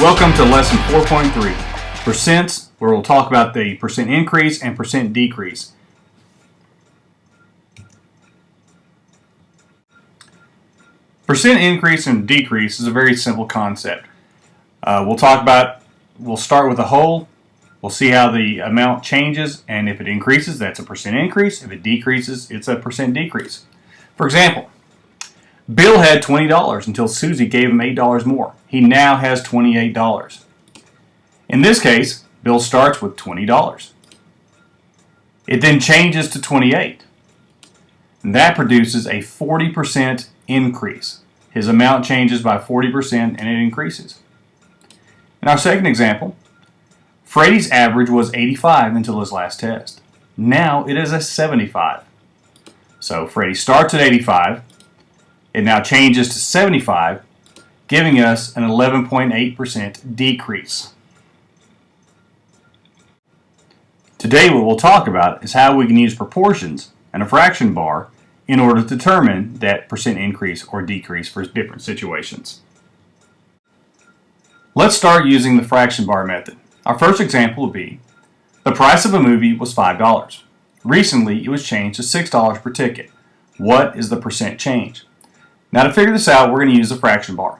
Welcome to lesson 4.3, percents, where we'll talk about the percent increase and percent decrease. Percent increase and decrease is a very simple concept. We'll start with a whole, we'll see how the amount changes, and if it increases, that's a percent increase. If it decreases, it's a percent decrease. For example, Bill had $20 until Susie gave him $8 more. He now has $28. In this case, Bill starts with $20. It then changes to $28. And that produces a 40% increase. His amount changes by 40% and it increases. In our second example, Freddie's average was 85 until his last test. Now it is a 75. So Freddie starts at 85. It now changes to 75, giving us an 11.8% decrease. Today what we'll talk about is how we can use proportions and a fraction bar in order to determine that percent increase or decrease for different situations. Let's start using the fraction bar method. Our first example will be, the price of a movie was $5. Recently it was changed to $6 per ticket. What is the percent change? Now to figure this out, we're going to use the fraction bar.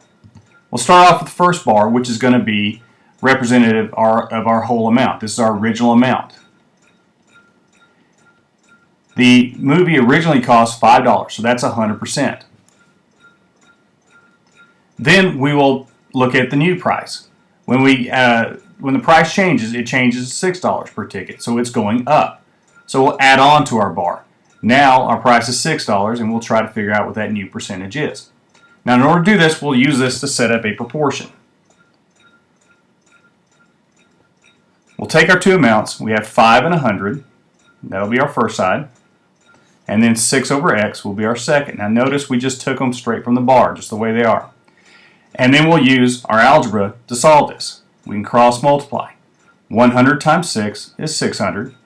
We'll start off with the first bar, which is going to be representative of our whole amount. This is our original amount. The movie originally cost $5, so that's 100%. Then we will look at the new price. When the price changes, it changes to $6 per ticket, so it's going up. So we'll add on to our bar. Now our price is $6 and we'll try to figure out what that new percentage is. Now in order to do this, we'll use this to set up a proportion. We'll take our two amounts. We have 5 and 100. That'll be our first side. And then 6 over x will be our second. Now notice we just took them straight from the bar, just the way they are. And then we'll use our algebra to solve this. We can cross multiply. 100 times 6 is 600.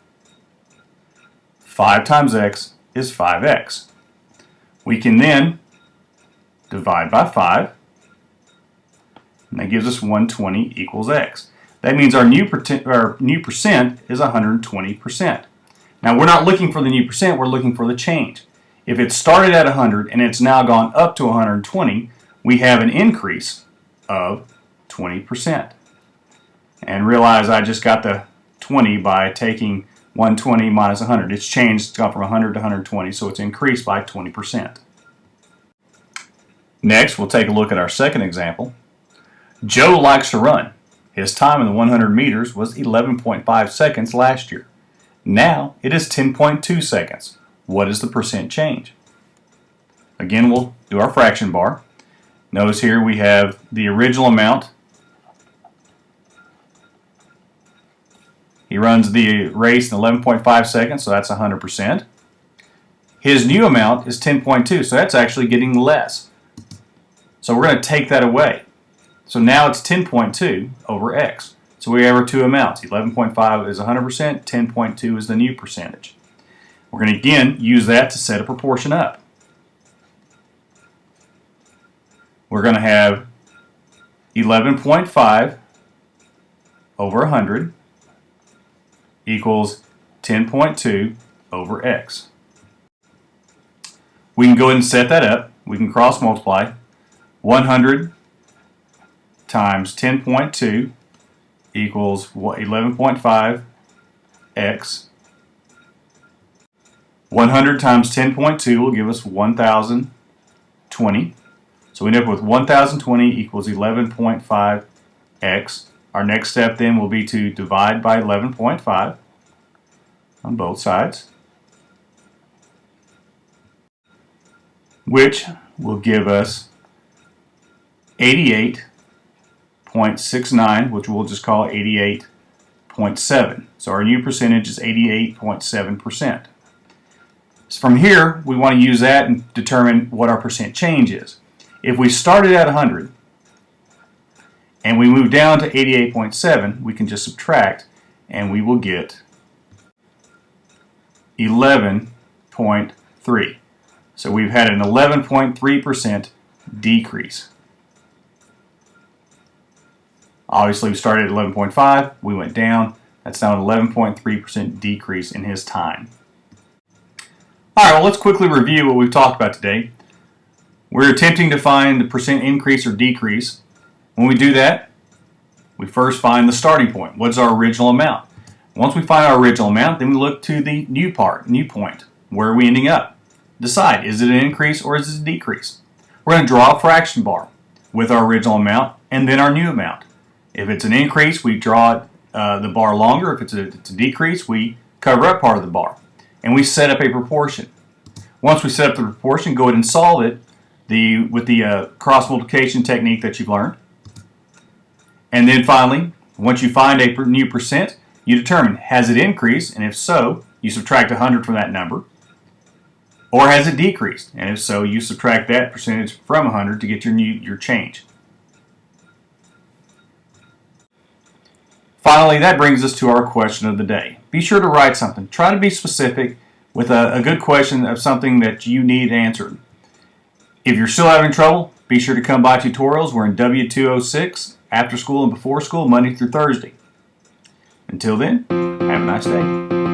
5 times x is 5x. We can then divide by 5, and that gives us 120 equals x. That means our new percent is 120%. Now we're not looking for the new percent, we're looking for the change. If it started at 100 and it's now gone up to 120, we have an increase of 20%. And realize I just got the 20 by taking 120 minus 100. It's changed, it's gone from 100 to 120, so it's increased by 20%. Next, we'll take a look at our second example. Joe likes to run. His time in the 100 meters was 11.5 seconds last year. Now it is 10.2 seconds. What is the percent change? Again, we'll do our fraction bar. Notice here we have the original amount. He runs the race in 11.5 seconds, so that's 100%. His new amount is 10.2, so that's actually getting less. So we're going to take that away. So now it's 10.2 over x. So we have our two amounts. 11.5 is 100%, 10.2 is the new percentage. We're going to again use that to set a proportion up. We're going to have 11.5 over 100 equals 10.2 over x. We can go ahead and set that up. We can cross multiply. 100 times 10.2 equals 11.5 x. 100 times 10.2 will give us 1,020. So we end up with 1,020 equals 11.5 x. Our next step then will be to divide by 11.5 on both sides, which will give us 88.69, which we'll just call 88.7. So our new percentage is 88.7%. So from here, we want to use that and determine what our percent change is. If we started at 100, and we move down to 88.7, we can just subtract and we will get 11.3. So we've had an 11.3% decrease. Obviously, we started at 11.5, we went down. That's now an 11.3% decrease in his time. All right, well, let's quickly review what we've talked about today. We're attempting to find the percent increase or decrease. When we do that, we first find the starting point. What's our original amount? Once we find our original amount, then we look to the new point. Where are we ending up? Decide, is it an increase or is it a decrease? We're going to draw a fraction bar with our original amount and then our new amount. If it's an increase, we draw the bar longer. If it's a decrease, we cover up part of the bar. And we set up a proportion. Once we set up the proportion, go ahead and solve it with the cross multiplication technique that you've learned. And then finally, once you find a new percent, you determine, has it increased? And if so, you subtract 100 from that number. Or has it decreased? And if so, you subtract that percentage from 100 to get your change. Finally, that brings us to our question of the day. Be sure to write something. Try to be specific with a good question of something that you need answered. If you're still having trouble, be sure to come by tutorials. We're in W206, after school and before school, Monday through Thursday. Until then, have a nice day.